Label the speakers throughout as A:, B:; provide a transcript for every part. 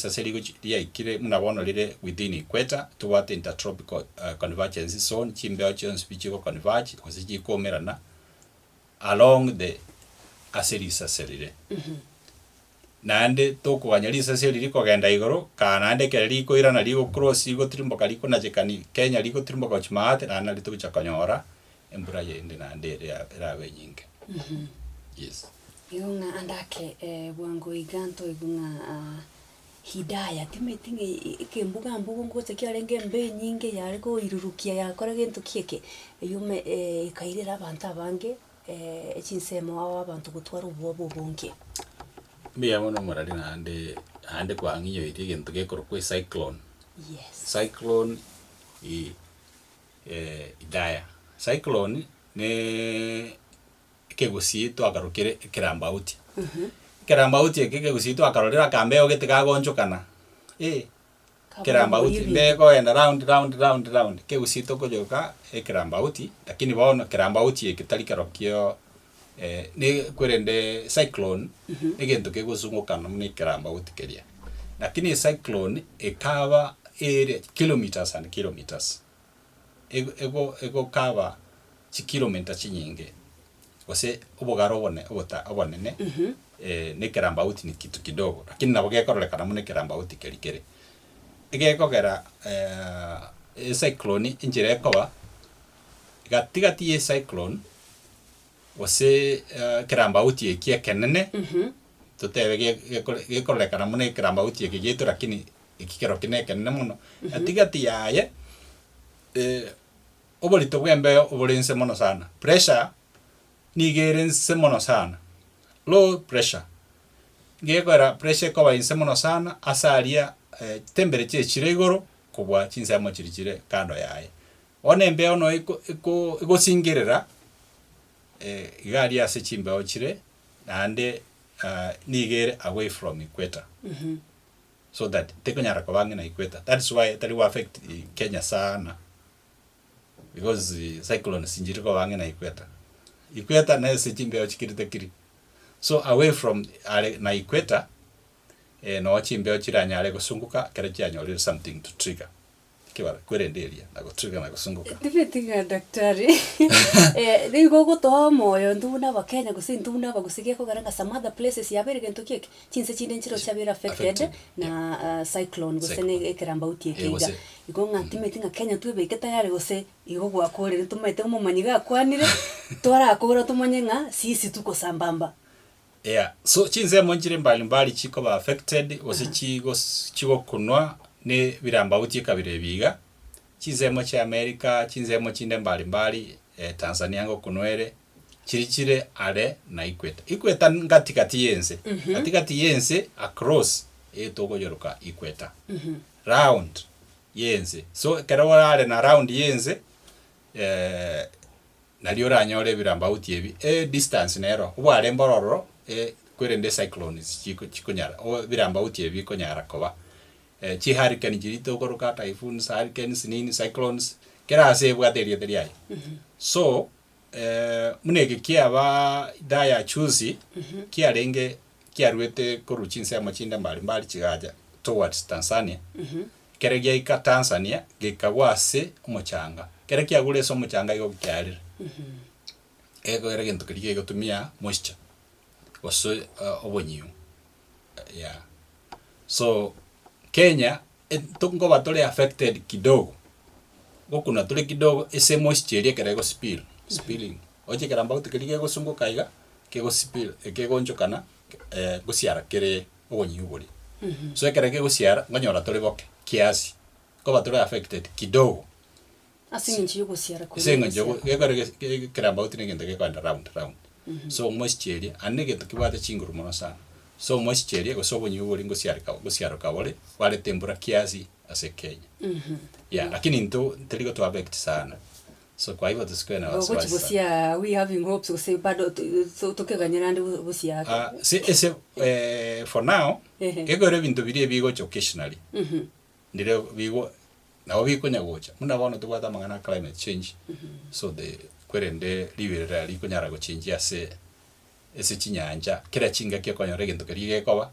A: sasa lia ikire muna bono lile within equator toward intertropical convergence zone chimbeo chons bichiko converge kosiji komerana along the aserisa serire nande toko wanyalisa serire kogenda igoro kanande keliko irana liko cross iko trimbo kaliko na jekani Kenya liko trimbo kwa chimate na nali tucha kanyora embura yende nande rawe nyinge yes
B: yunga andake bwango iganto igunga hidaya timetinge kembuga mbugo ngote kyarenge mbe nyinge yariko irurukia yakora gento kieke yume kairira abantu abange echinsemo aba abantu gutwara ubobo bonke
A: biya mono morali hande kwa ngiyo iri gento gekoro kwe cyclone
B: yes
A: cyclone idaya cyclone ne kegusito akarukire kirambauti kirambauti kegusito akarorera kambeo getigagonjukana kirambauti beko enda round kegusito kojoka kirambauti lakini bono kirambauti ekitali karokio ni kwerende cyclone egento kegusungukana muni kirambauti keria lakini cyclone ekava area kilometers and kilometers ego kava kilometers chinyinge wase ubogaro obonene ne kirambauti ni kitu kidogo lakini nabo gekorolekana mune kirambauti kerikere egekogera cyclone injire ekoba gatigati ye cyclone wase kirambauti ekiekenene tutebe gekorolekana mune kirambauti ekigeto lakini ikikero kinekene muno gatigati yaye obolito bwembe obolense mono sana pressure nigerense mono sana low pressure ngekora pressure kwa inse mono sana asalia temperature chiregoro kubwa chinsamo chirichire kando yaye one mbe ono iko singirira igari ase chimbe chire ande nigere away from equator so that tekonyara kwabange na equator that's why that will affect Kenya sana because the cyclone sinjiri kwabange na equator na ese chimbe chikirite kiri so away from na equator no chimbe chiranyale kusunguka kera chyanyorira something to trigger kibara kwerenderia na kutrigger na kusunguka
B: tibetinga daktari rigo goto moyo nduna bakenya gusinduna bagusigie ko garanga some other places yabere gento kieke chinse chinde nchiro chabera affected na cyclone gusene ekirambauti ekiga igonga timetinga Kenya twebeke tayari gose igogwa korere tumete mu manyiga kwanire twara kogora tumonyenga sisi tuko sambamba
A: so chinze monjire mbali chiko ba affected wose chigo kunwa ne birambauti kabire biga chizemo cha America chinzemo chinde mbali Tanzania ngo kunwere chirichire ale na equator ngatikati yense across etoko yoroka equator round yense so kera ale na round yense nalio ranyore birambauti ebi distance nero ubwale mbororo kwerende cyclones chikunyara o birambauti ebi konyara koba chi hurricane jirito koroka typhoons hurricanes nini cyclones kera ase bwateria teriai so munege kiaba daya chuzi kiarenge kiarwete koruchinse amachinda mbali chigaja towards Tanzania kera gika Tanzania gikawase umuchanga kera kiagure so umuchanga iko kyarira ego era gento kirige gutumia moisture waso obonyu so Kenya tungo batole affected kidogo gokuna tole kidogo ese moisture kera go spilling oje karamba utikirige go sungo kaiga ke go spill ke go njokana go siara kere obonyu buri so kera ke go siara nganyora tole boke kiasi ko batole affected kidogo
B: asingi yugo siara ko
A: senga jogo gekare karamba utinenge ke kwanda round so moisture anege tukibata chinguru mono sana so moisture go sobo nyuburi ngo siara kabole wale tembura kiasi ase Kenya lakini nto teligo to affect sana so kwa hivyo tusikwe na wasiwasi
B: sana we having hopes to say bado tokeganyira ndi busia
A: for now egore bintu biri bigo occasionally ndire bigo nawo bikonya gocha muna bono tubata mangana climate change so the kwerende libera likonyara go change ase chinyanja kera chinga kyo konyore gento kerige koba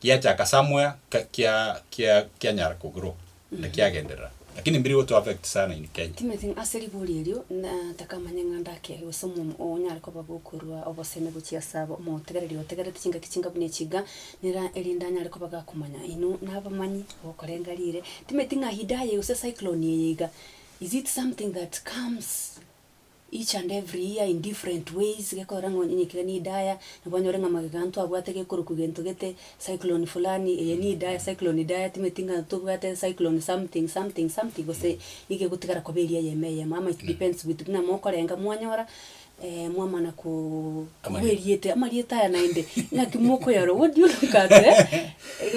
A: kiachaka somewhere kia nyara kugro na kiagendera lakini mbiri to affect sana in Kenya
B: timething aseri bulilio na takamanya ndake usomo onyara ko babukurwa obosene bukia sabo mo tegerere tinga bune chiga nira elinda nyara ko baga kumanya inu nabamanyi okorengalire timethinga hidaye use cyclone yiga. Is it something that comes each and every year in different ways? Gekora ngoni ni daya nabonyorenga magaganto abwatege kurukugento gete cyclone fulani ni daya cyclone daya timetinga tubwate cyclone something gose ige gutigara koberia yemeye mama it depends with na mokorenga mwanyora mwamana ku weriete amarieta ya nainde na kimoko yaro what do you look at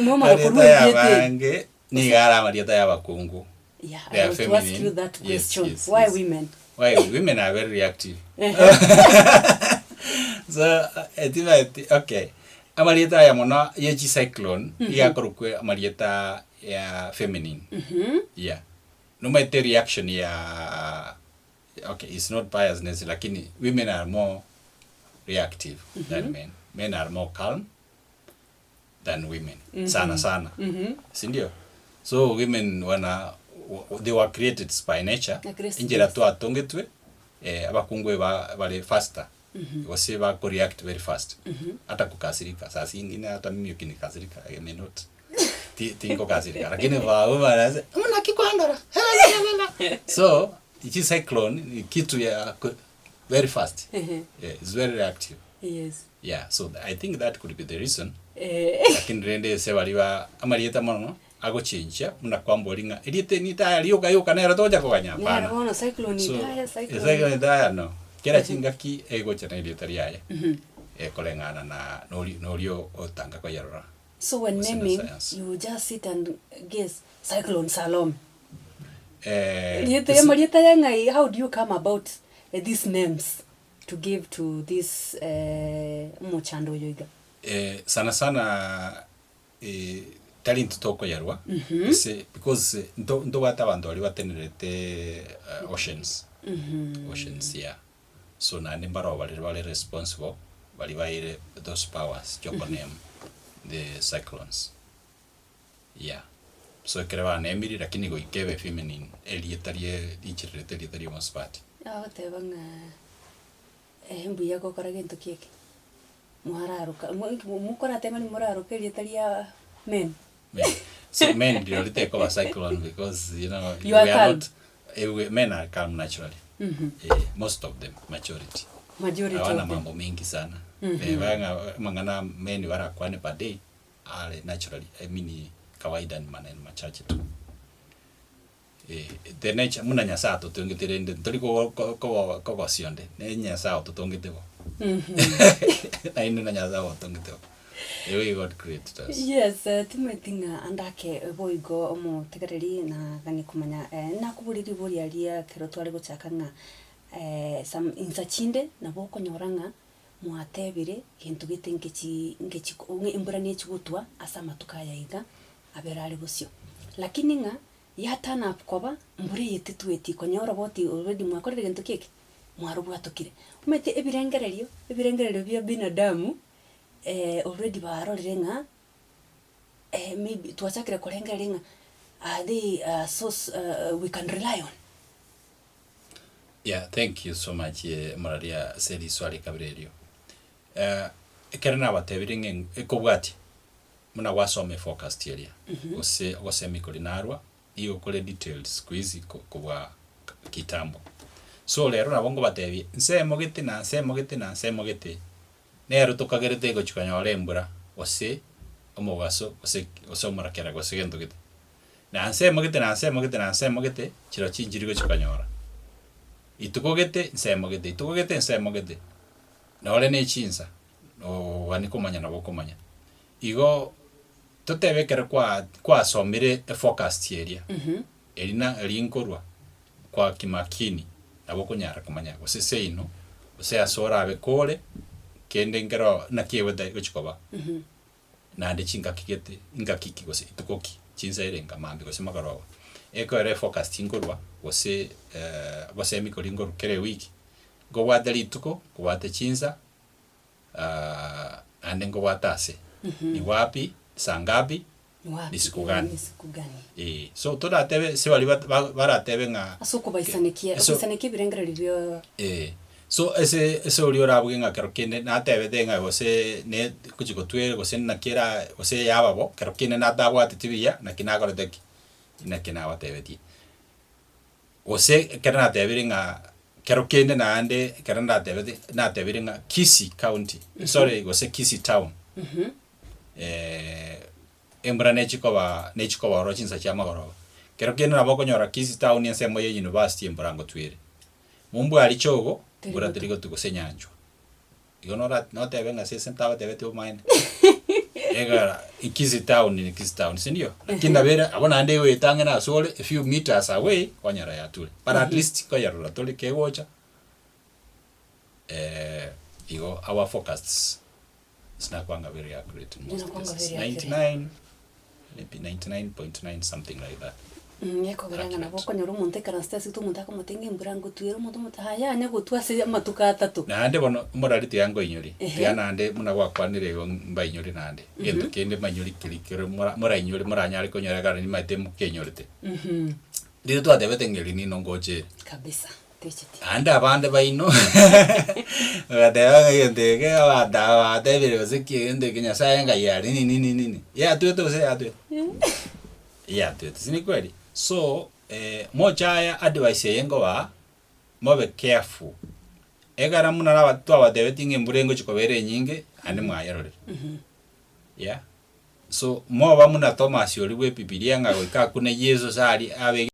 B: mwamana ku weriete
A: ni gara amarieta ya bakungu.
B: Yeah, I want to ask you that question. Yes. Why women?
A: Why women are very reactive. So, okay. Amarieta ya mono yechi cyclone ya korukwe amarieta ya feminine. Yeah. No matter reaction ya okay, it's not biasness lakini women are more reactive than men. Men are more calm than women. Sana. Sindio? So women they were created by nature injira to atongetwe abakungwe bale faster wase ba react very fast hata kukasirika sasa ingine hata mimi ukinikasirika I may not tingo kasirika lakini bana una kikwandara so it cyclone kitu ya very fast. Yeah, it's very reactive.
B: Yes.
A: Yeah, so I think that could be the reason. Lakini rende se baliba amarieta mono ago chinja muna kwambolinga elite ni tayari yoka nera toja ko ganya pana
B: no cyclone
A: daya no kera chingaki ego chana elite riaye kolengana na nolio otanga ko yarora.
B: So when naming you just sit and guess cyclone Salome marieta yangai, how do you come about these names to give to this mochando yoiga?
A: Sana talent toko yarwa because ndo wata bantu ali watenerete oceans. Oceans, yeah. So na nimbaro bali responsible bali baire those powers joko name the cyclones. Yeah. So kereba nemiri lakini go ikebe feminine elietarie dichirete elietarie mospati.
B: Tebanga mbu yako koragento kieke muhararuka mukora tema ni muraruka elietaria men.
A: So men really take over cyclone because you know
B: you are
A: not men are calm naturally. Most of them majority hawana mambo mengi sana. Wanga mangana men wara kwane per day are naturally I mean kawaida ni maneno machache tu. The nature muna nyasa to tongeterende toliko ko sionde ne nyasa to tongetebo. Na inu na nyasa to tongetebo. We got created us.
B: Yes, timetinga andake boigo omo tegereri na gani kumanya na kuburiri buri alia kero twari guchakanga some insachinde na boko nyoranga muatebire kintu gitengechi imbura ne chigutwa asa matukaya iga aberari busyo lakini nga yatana koba mbure yetitweti konyora boti already mwakorere kintu kiki mwarubu atokire umete ebirengererio bya binadamu already barorire nga maybe tuachakire korengerera nga they source we can rely on.
A: Yeah, thank you so much Mararia Seli swali kabrerio. Kerana batebiringe ekobwati muna wasome forecast area ose mikolinarwa iyo kole details quiz kubwa kitambo. So lero nabongo batebi nsemogete nero tokagerete go chukanyore mbura ose omogaso ose omurakera go segento gite na nsemogete chiro chinjiri go chukanyora itukogete nsemogete nole ne chinsa no wanikomanya nabo komanya igo totebekere kwa somire forecast area elina linkorwa kwa kimakini nabo kunyara kumanya ose seino ose asora abekole kende ngero na kieweda gochikoba na ande chinga kigete inga kiki gose itukoki chinza irenga mambi gose magaro eko ere forecast ingorwa gose gose mikolingo kere wiki go wadali tuko go wate chinza ande go watase ni wapi saa ngapi ni siku gani. So turatebe se wali baratebe nga
B: asuko baisanikie birengera ribyo
A: so ese uri orabwe nga kerokine na tebe denga gose ne kuchiko twere gose na kera gose yababo kerokine na tabwa titibia na kinagora deki na kinawa tebe ti gose kerana tebe nga kerokine na ande kerana tebe na tebe nga Kisii County sorry gose Kisii Town embra nechikoba orochinsa chama goro kerokine na boko nyora Kisii Town ensemo ye university embrango twere mumbu alichogo bura tirigo tukusenyanjwa igonora no tebe nga sesen tawa tebe tu mine egara Kisii Town sindio kinda bera abona ande we tange na sole a few meters away kwanyara ya tule but at least ko yarura tole ke wocha igo our forecasts sinakwanga very accurate most cases 99 maybe 99.9 something like that
B: yeko garanga na boko nyoro monte karastasi tu mutaka mutenge mburango tuero mutu mutahaya nya gutwase matuka atatu na
A: ande bono morariti yango inyori tiana ande muna gwakwanire go mba inyori nande gento kende manyori kilikero mora inyori mora nyari konyora gara ni mate mukenyorite ndiro tu adebete ngeli ni nongoje
B: kabisa techiti
A: ande abande baino adeba ngende abada adebere ozeki ngende kenya sayenga yari nini ya tuto se atu ya tuto sini kweli. So moja ya advice yengo wa mobe careful egara muna na watu abadebetinge mburengo chikobere nyinge ande mwayarore yeah so mo ba muna Thomas yori we Biblia nga weka kune Yesu sali abe